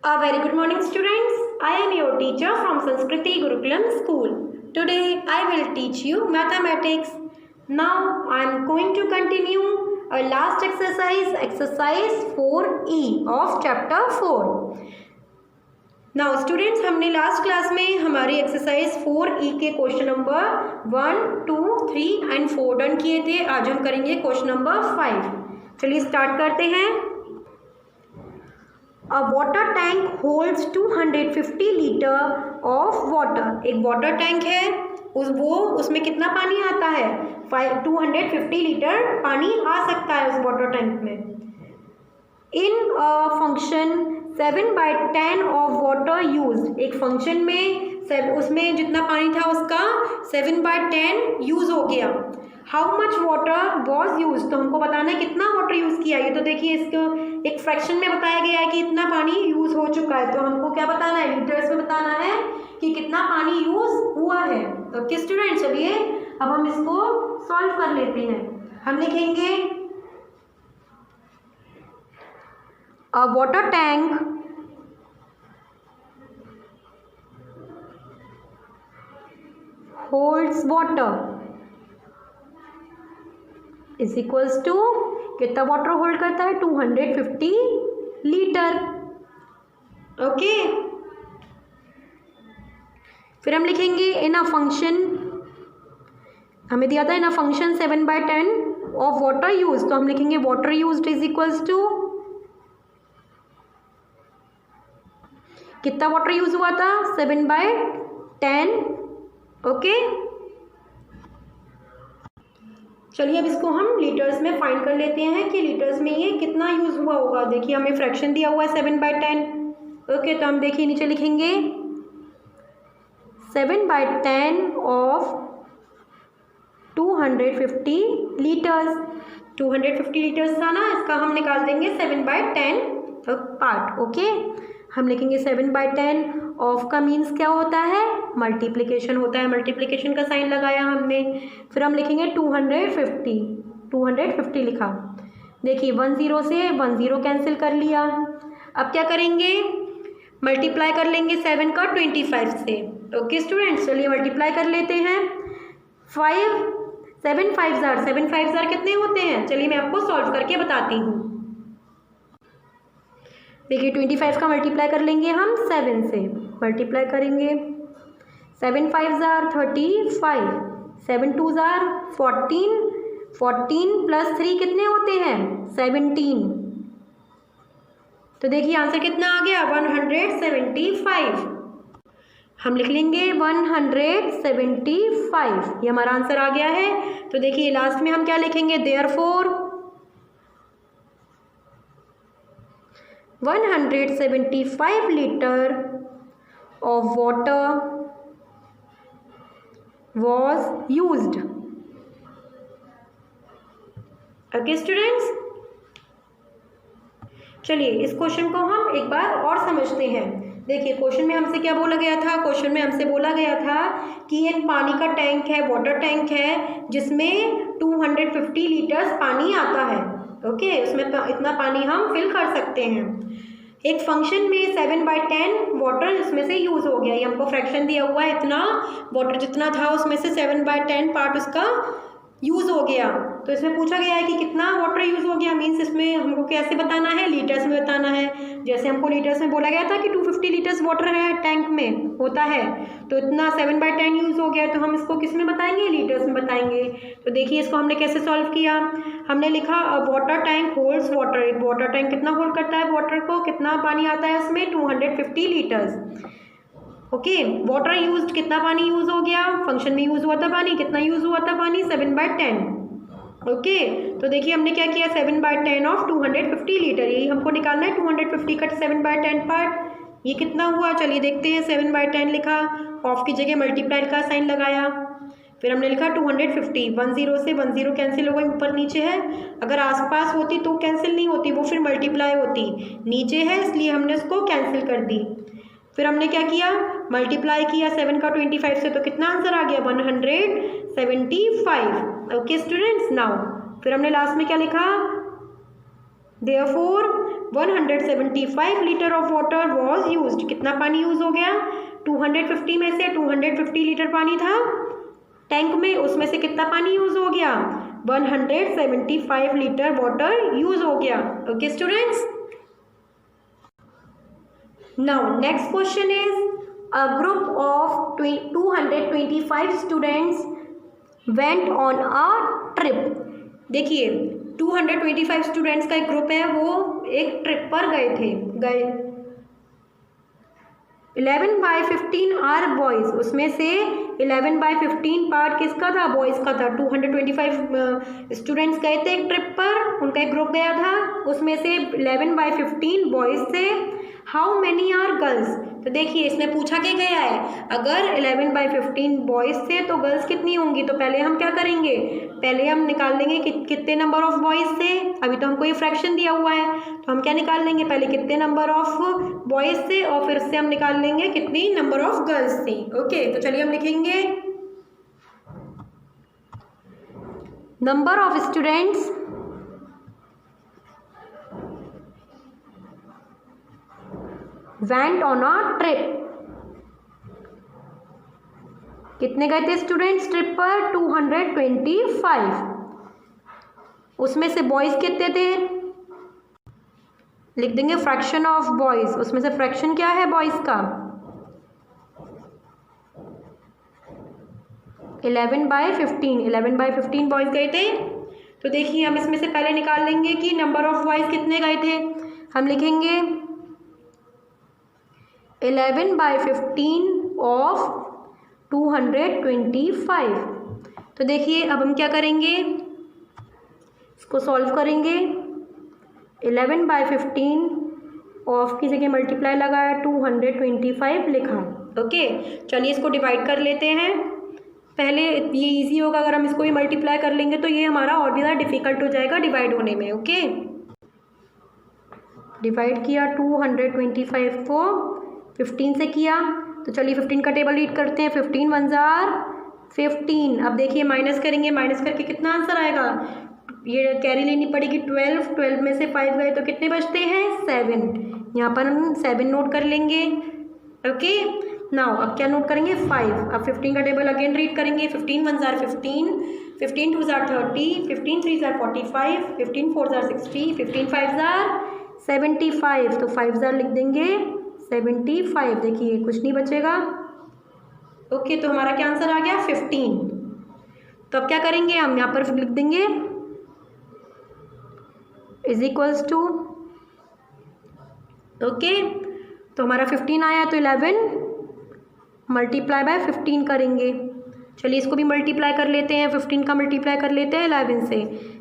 A very good morning, students. I am your teacher from Sanskriti Gurukulam School. Today I will teach you mathematics. Now I am going to continue our last exercise, exercise 4E of chapter 4. Now students, हमने last class में हमारी exercise 4E के question number 1, 2, 3 and 4 done किए थे. आज हम करेंगे question number 5. चलिए स्टार्ट करते हैं. A water tank holds 250 litre of water. एक वाटर टैंक है, उसमें कितना पानी आता है? 250 लीटर पानी आ सकता है उस वाटर टैंक में. इन फंक्शन 7/10 ऑफ वाटर यूज. एक फंक्शन में उसमें जितना पानी था उसका 7/10 यूज हो गया. How much water was use. तो हमको बताना है कितना वाटर यूज़ किया. ये तो देखिए इसको एक फ्रैक्शन में बताया गया है कि इतना पानी यूज़ हो चुका है. तो हमको क्या बताना है? लीटर्स में बताना है कि कितना पानी यूज़ हुआ है. ओके स्टूडेंट, चलिए अब हम इसको सॉल्व कर लेते हैं. हम लिखेंगे a water tank holds water is equals to, कितना वाटर होल्ड करता है? 250 लीटर. ओके, फिर हम लिखेंगे इन अ फंक्शन, हमें दिया था in a function 7/10 of water use. तो हम लिखेंगे water used is equals to, कितना वाटर यूज हुआ था? 7/10. ओके, चलिए अब इसको हम लीटर्स में फाइंड कर लेते हैं कि लीटर्स में ये कितना यूज़ हुआ होगा. देखिए हमें फ्रैक्शन दिया हुआ है 7/10. ओके, तो हम देखिए नीचे लिखेंगे 7/10 ऑफ 250 लीटर्स. 250 लीटर्स था ना, इसका हम निकाल देंगे 7/10 पार्ट. ओके, हम लिखेंगे 7/10 ऑफ का मीन्स क्या होता है? मल्टीप्लिकेशन होता है. मल्टीप्लिकेशन का साइन लगाया हमने. फिर हम लिखेंगे 250 लिखा. देखिए 10 से 10 कैंसिल कर लिया. अब क्या करेंगे? मल्टीप्लाई कर लेंगे 7 का 25 से. ओके स्टूडेंट्स, चलिए मल्टीप्लाई कर लेते हैं. 7 5 कितने होते हैं? चलिए मैं आपको सॉल्व करके बताती हूँ. देखिए 25 का मल्टीप्लाई कर लेंगे हम 7 से. मल्टीप्लाई करेंगे 7 5 35, 7 2 14, 14 + 3 कितने होते हैं? 17. तो देखिए आंसर कितना आ गया? 175. हम लिख लेंगे 175. ये हमारा आंसर आ गया है. तो देखिए लास्ट में हम क्या लिखेंगे? Therefore 175 litre of water was used. Okay students, चलिए इस क्वेश्चन को हम एक बार और समझते हैं. देखिए क्वेश्चन में हमसे क्या बोला गया था? क्वेश्चन में हमसे बोला गया था कि एक पानी का टैंक है, वाटर टैंक है, जिसमें 250 लीटर्स पानी आता है. ओके, उसमें इतना पानी हम फिल कर सकते हैं. एक फंक्शन में 7/10 वाटर इसमें से यूज़ हो गया. ये हमको फ्रैक्शन दिया हुआ है, इतना वाटर जितना था उसमें से 7/10 पार्ट उसका यूज़ हो गया. तो इसमें पूछा गया है कि कितना वाटर यूज़ हो गया. मीन्स इसमें हमको कैसे बताना है? लीटर्स में बताना है. जैसे हमको लीटर्स में बोला गया था कि 250 लीटर्स वाटर है टैंक में होता है, तो इतना 7/10 यूज़ हो गया. तो हम इसको किस में बताएंगे? लीटर्स में बताएंगे. तो देखिए इसको हमने कैसे सॉल्व किया. हमने लिखा अ वाटर टैंक होल्ड्स वाटर. एक वाटर टैंक कितना होल्ड करता है वाटर को? कितना पानी आता है उसमें? 250 लीटर्स. ओके, वाटर यूज्ड, कितना पानी यूज़ हो गया? फंक्शन में यूज़ हुआ था पानी, कितना यूज़ हुआ था पानी? 7/10. ओके, तो देखिए हमने क्या किया? 7/10 ऑफ 250 लीटर. यही हमको निकालना है. 250 कट 7/10 पार्ट, ये कितना हुआ? चलिए देखते हैं. 7/10 लिखा, ऑफ की जगह मल्टीप्लाई का साइन लगाया. फिर हमने लिखा 250. 10 से 10 कैंसिल हो गई, ऊपर नीचे है. अगर आसपास होती तो कैंसिल नहीं होती, वो फिर मल्टीप्लाई होती. नीचे है इसलिए हमने उसको कैंसिल कर दी. फिर हमने क्या किया? मल्टीप्लाई किया 7 का 25 से. तो कितना आंसर आ गया? 175. ओके स्टूडेंट्स, नाउ फिर हमने लास्ट में क्या लिखा? Therefore 175 litre of water was used. कितना पानी यूज हो गया? 250 में से 250 लीटर पानी था टैंक में, उसमें से कितना पानी यूज हो गया? 175 लीटर वाटर यूज हो गया। Okay students, now next question is a group of 225 students went on a trip. देखिए 225 स्टूडेंट्स का एक ग्रुप है, वो एक ट्रिप पर गए 11/15 आर बॉयज़, उसमें से 11/15 पार्ट किसका था? बॉयज़ का था। 225 स्टूडेंट्स गए थे एक ट्रिप पर, उनका एक ग्रुप गया था, उसमें से 11/15 बॉयज़ थे। How many are girls? तो देखिए इसने पूछा क्या गया है, अगर 11/15 बॉयज़ थे तो गर्ल्स कितनी होंगी? तो पहले हम क्या करेंगे, पहले हम निकाल लेंगे कि कितने नंबर ऑफ बॉयज़ थे। अभी तो हमको ये फ्रैक्शन दिया हुआ है, तो हम क्या निकाल लेंगे, पहले कितने नंबर ऑफ बॉयज़ थे और फिर से हम निकाल लेंगे कितनी नंबर ऑफ गर्ल्स थी। ओके, तो चलिए हम लिखेंगे number of students went on a trip। कितने गए थे स्टूडेंट्स ट्रिप पर? 225। उसमें से बॉयज कितने थे? लिख देंगे फ्रैक्शन ऑफ बॉयज। उसमें से फ्रैक्शन क्या है बॉयज का? 11/15। 11/15 बॉयज गए थे। तो देखिए हम इसमें से पहले निकाल लेंगे कि नंबर ऑफ बॉयज कितने गए थे। हम लिखेंगे 11/15 ऑफ 225। तो देखिए अब हम क्या करेंगे, इसको सॉल्व करेंगे। 11/15 ऑफ की जगह मल्टीप्लाई लगाया, 225 लिखा। ओके, चलिए इसको डिवाइड कर लेते हैं। पहले ये इजी होगा, अगर हम इसको भी मल्टीप्लाई कर लेंगे तो ये हमारा और भी ज़्यादा डिफिकल्ट हो जाएगा डिवाइड होने में। ओके, डिवाइड किया 225 को 15 से किया, तो चलिए 15 का टेबल रीड करते हैं। 15 1 जार 15। अब देखिए माइनस करेंगे, माइनस करके कितना आंसर आएगा, ये कैरी लेनी पड़ेगी 12। 12 में से 5 गए तो कितने बचते हैं? 7। यहाँ पर हम 7 नोट कर लेंगे। ओके, नाउ अब क्या नोट करेंगे? 5। अब 15 का टेबल अगेन रीड करेंगे। 15 1 jar 15, 15 2 jar 30, 15 3 jar 45, 15 4 jar 60, 15 5 jar 75। तो 5 जार लिख देंगे 75। देखिए कुछ नहीं बचेगा। ओके, तो हमारा क्या आंसर आ गया? 15। तो अब क्या करेंगे, हम यहाँ पर लिख देंगे इज इक्वल्स टू, ओके, तो हमारा 15 आया, तो 11 मल्टीप्लाई बाय 15 करेंगे। चलिए इसको भी मल्टीप्लाई कर लेते हैं। 15 का मल्टीप्लाई कर लेते हैं 11 से।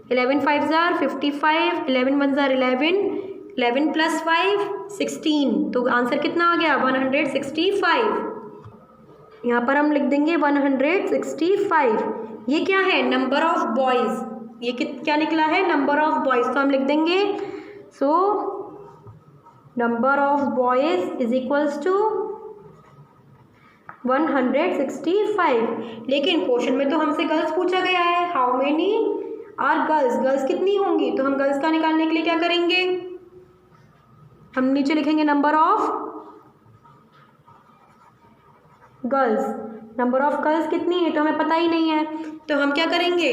11 5 जार 55, 11 1 जार 11, 11 + 5 16। तो आंसर कितना आ गया? 165। यहाँ पर हम लिख देंगे 165। ये क्या है? Number of boys. ये क्या निकला है? Number of boys. तो हम लिख देंगे so number of boys is equals to 165। लेकिन क्वेश्चन में तो हमसे गर्ल्स पूछा गया है, how many are girls, girls कितनी होंगी। तो हम गर्ल्स का निकालने के लिए क्या करेंगे, हम नीचे लिखेंगे number of girls. Number of girls कितनी है तो हमें पता ही नहीं है, तो हम क्या करेंगे,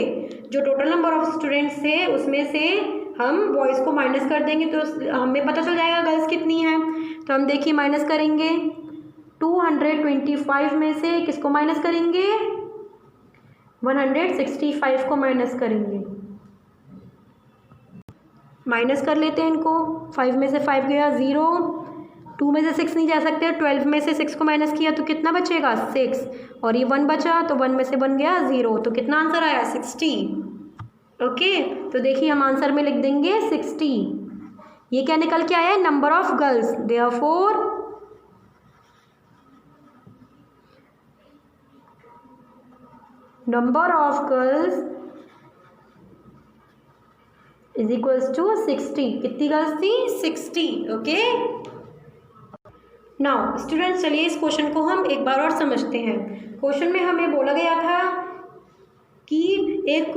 जो टोटल नंबर ऑफ स्टूडेंट्स थे उसमें से हम बॉयज़ को माइनस कर देंगे तो हमें पता चल जाएगा गर्ल्स कितनी हैं। तो हम देखिए माइनस करेंगे 225 में से किसको माइनस करेंगे, 165 को माइनस करेंगे। माइनस कर लेते हैं इनको। 5 में से 5 गया 0, 2 में से 6 नहीं जा सकते, 12 में से 6 को माइनस किया तो कितना बचेगा 6, और ये 1 बचा तो 1 में से 1 गया 0, तो कितना आंसर आया 60। ओके, तो देखिए हम आंसर में लिख देंगे 60। ये क्या निकल के आया है, number of girls. Therefore number of girls is equals to 60। कितनी गर्ल्स थी, 60। ओके, नाउ स्टूडेंट्स चलिए इस क्वेश्चन को हम एक बार और समझते हैं। क्वेश्चन में हमें बोला गया था कि एक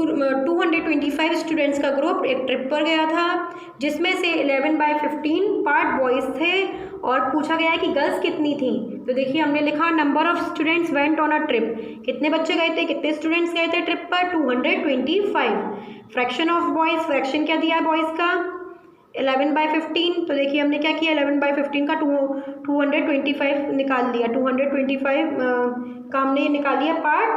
225 स्टूडेंट्स का ग्रुप एक ट्रिप पर गया था, जिसमें से 11/15 पार्ट बॉयज़ थे, और पूछा गया है कि गर्ल्स कितनी थी। तो देखिए हमने लिखा number of students went on a trip, कितने बच्चे गए थे, कितने स्टूडेंट्स गए थे ट्रिप पर, 225। फ्रैक्शन ऑफ बॉयज़, फ्रैक्शन क्या दिया है बॉयज़ का, 11/15। तो देखिए हमने क्या किया, 11/15 का 225 निकाल लिया, 225 का हमने निकाल लिया पार्ट,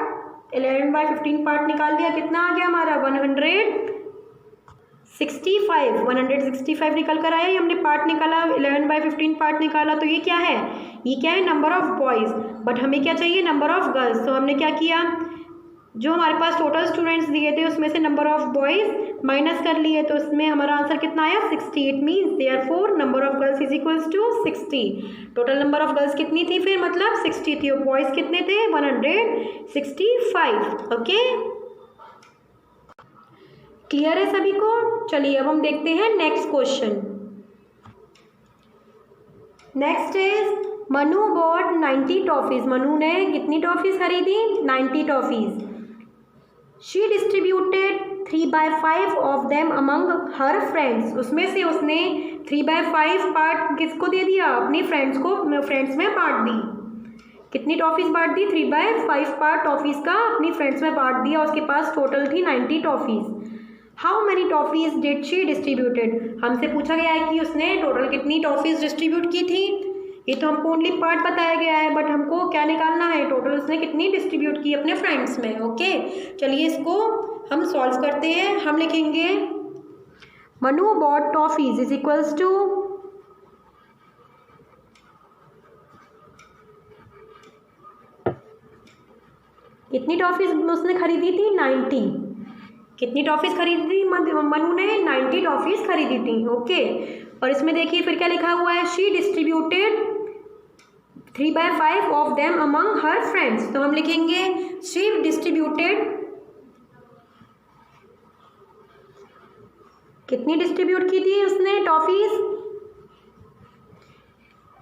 11/15 पार्ट निकाल लिया, कितना आ गया हमारा 165 निकल कर आया। ये हमने पार्ट निकाला, 11/15 पार्ट निकाला, तो ये क्या है, ये क्या है, नंबर ऑफ बॉयज़, बट हमें क्या चाहिए, नंबर ऑफ गर्ल्स। तो हमने क्या किया, जो हमारे पास टोटल स्टूडेंट्स दिए थे उसमें से नंबर ऑफ बॉयज़ माइनस कर लिए, तो उसमें हमारा आंसर कितना आया, 60। It means therefore number of girls is equals to 60। Total number of girls कितनी थी, फिर मतलब 60 थी, और बॉयज़ कितने थे, 165। ओके, क्लियर है सभी को। चलिए अब हम देखते हैं next question. Next is Manu bought 90 toffees. Manu ने कितनी टॉफीज खरीदी, 90 toffees. She distributed 3/5 of them among her friends. उसमें से उसने 3/5 पार्ट किसको दे दिया, अपनी फ्रेंड्स को, फ्रेंड्स में बांट दी। कितनी टॉफीज बांट दी, 3/5 पार्ट टॉफीज का अपनी फ्रेंड्स में बांट दिया। उसके पास टोटल थी 90 toffees. How many toffees did she distributed. हमसे पूछा गया है कि उसने टोटल कितनी टॉफीज डिस्ट्रीब्यूट की थी। ये तो हमको ओनली पार्ट बताया गया है, बट हमको क्या निकालना है, टोटल उसने कितनी डिस्ट्रीब्यूट की अपने फ्रेंड्स में। ओके, चलिए इसको हम सॉल्व करते हैं। हम लिखेंगे Manu bought toffees is equals to कितनी टॉफीज उसने खरीदी थी, 90। कितनी टॉफीज खरीदी थी, मनु ने 90 टॉफीज खरीदी थी। ओके, और इसमें देखिए फिर क्या लिखा हुआ है, she distributed 3/5 of them among her friends. तो हम लिखेंगे शी डिस्ट्रीब्यूटेड, कितनी डिस्ट्रीब्यूट की थी उसने टॉफीज,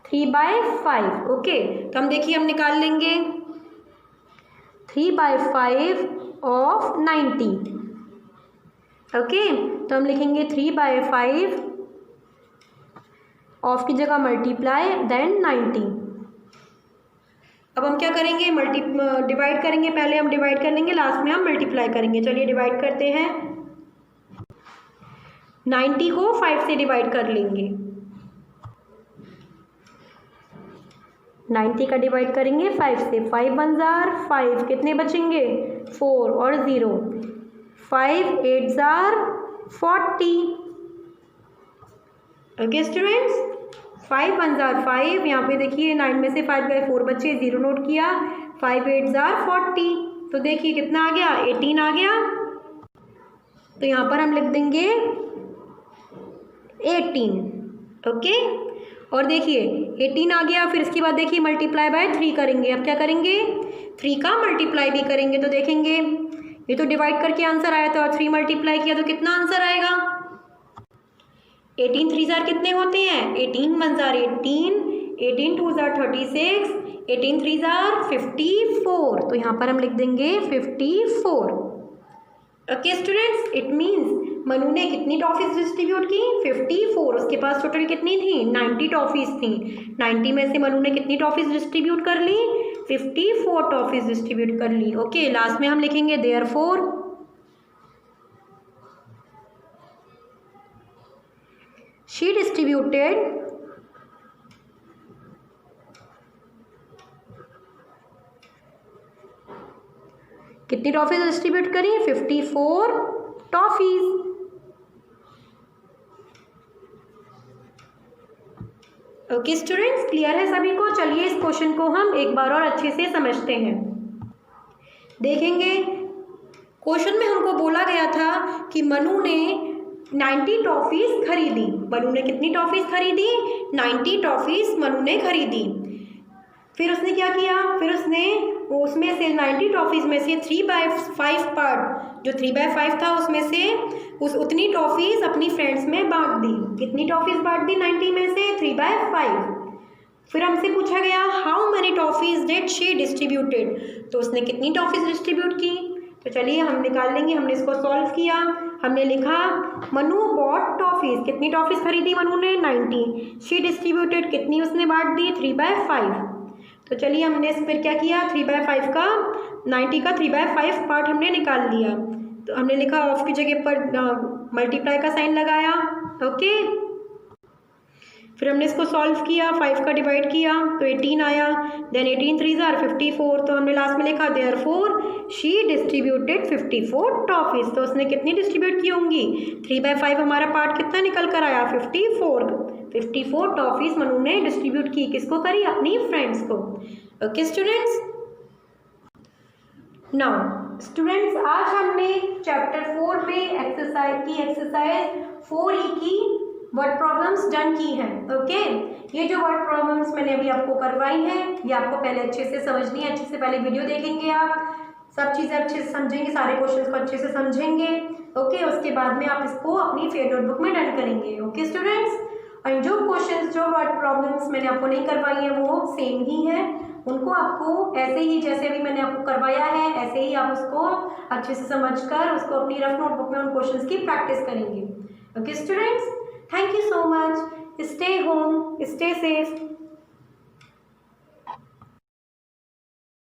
3/5। ओके, तो हम देखिए हम निकाल लेंगे 3/5 ऑफ 90। ओके, तो हम लिखेंगे 3/5 ऑफ की जगह मल्टीप्लाई देन 90। अब हम क्या करेंगे, डिवाइड करेंगे। पहले हम डिवाइड कर लेंगे, लास्ट में हम मल्टीप्लाई करेंगे। चलिए डिवाइड करते हैं। 90 को 5 से डिवाइड कर लेंगे। 90 का डिवाइड करेंगे 5 से, 5 1 जार 5, कितने बचेंगे 4 और 0, 5 8 जार 40। ओके स्टूडेंट्स, 5 1 जार 5, यहाँ पे देखिए 9 में से 5 गए, 4 बचे, 0 नोट किया, 5 8 जार 40। तो देखिए कितना आ गया, 18 आ गया। तो यहाँ पर हम लिख देंगे 18। ओके, और देखिए 18 आ गया, फिर इसके बाद देखिए मल्टीप्लाई बाय 3 करेंगे। अब क्या करेंगे, 3 का मल्टीप्लाई भी करेंगे। तो देखेंगे ये तो डिवाइड करके आंसर आया था, और 3 मल्टीप्लाई किया तो कितना आंसर आएगा, 18 3 जार कितने होते हैं, 18 1 जार 18, 18 2 जार 36, 18 3 जार 54। तो यहाँ पर हम लिख देंगे 54। Okay students, it means Manu ने कितनी टॉफीज डिस्ट्रीब्यूट की, 54। उसके पास टोटल कितनी थी, 90 टॉफीज थी। 90 में से मनु ने कितनी टॉफीज डिस्ट्रीब्यूट कर ली, 54 टॉफीज डिस्ट्रीब्यूट कर ली। ओके, लास्ट में हम लिखेंगे देयरफॉर शी डिस्ट्रीब्यूटेड कितनी टॉफीज डिस्ट्रीब्यूट करी, 54 टॉफीज। ओके स्टूडेंट्स, क्लियर है सभी को। चलिए इस क्वेश्चन को हम एक बार और अच्छे से समझते हैं। देखेंगे क्वेश्चन में हमको बोला गया था कि मनु ने 90 टॉफीज खरीदी। मनु ने कितनी टॉफीज खरीदी, 90 टॉफीज मनु ने खरीदी। फिर उसने क्या किया, फिर उसने उसमें से 90 टॉफीज में से 3/5 पार्ट, जो 3/5 था उसमें से उतनी टॉफीज अपनी फ्रेंड्स में बांट दी। कितनी टॉफीज बांट दी 90 में से, 3/5। फिर हमसे पूछा गया how many toffees did she distributed. तो उसने कितनी टॉफीज डिस्ट्रीब्यूट की, तो चलिए हम निकाल लेंगे। हमने इसको सॉल्व किया। हमने लिखा मनु बॉट टॉफीज, कितनी टॉफीज खरीदी मनु ने? 90। शी डिस्ट्रीब्यूटेड, कितनी उसने बांट दी? 3/5। तो चलिए हमने फिर क्या किया, 3/5 का 90 का 3/5 पार्ट हमने निकाल लिया। तो हमने लिखा ऑफ की जगह पर मल्टीप्लाई का साइन लगाया। ओके, फिर हमने इसको सॉल्व किया, 5 का डिवाइड किया तो 18 आया। Then 18 3 are 54। तो हमने लास्ट में लिखा देयरफॉर शी डिस्ट्रीब्यूटेड 54 टॉफीज। तो उसने कितनी डिस्ट्रीब्यूट की होंगी? 3/5 हमारा पार्ट कितना निकल कर आया? 54 टॉफीज मनु ने डिस्ट्रीब्यूट की। किसको करी? अपनी फ्रेंड्स को। ओके स्टूडेंट्स, नाउ स्टूडेंट्स आज हमने चैप्टर 4 में एक्सरसाइज 4E की वर्ड प्रॉब्लम्स डन की हैं। ओके, ये जो वर्ड प्रॉब्लम्स मैंने अभी आपको करवाई हैं ये आपको पहले अच्छे से समझनी है। अच्छे से पहले वीडियो देखेंगे, आप सब चीज़ें अच्छे से समझेंगे, सारे क्वेश्चंस को अच्छे से समझेंगे। ओके, उसके बाद में आप इसको अपनी फेयर नोटबुक में डन करेंगे। ओके स्टूडेंट्स, और जो क्वेश्चंस जो वर्ड प्रॉब्लम्स मैंने आपको नहीं करवाई है वो सेम ही है, उनको आपको ऐसे ही जैसे अभी मैंने आपको करवाया है ऐसे ही आप उसको अच्छे से समझकर उसको अपनी रफ नोटबुक में उन क्वेश्चंस की प्रैक्टिस करेंगे। Okay students, thank you so much. Stay home, stay safe.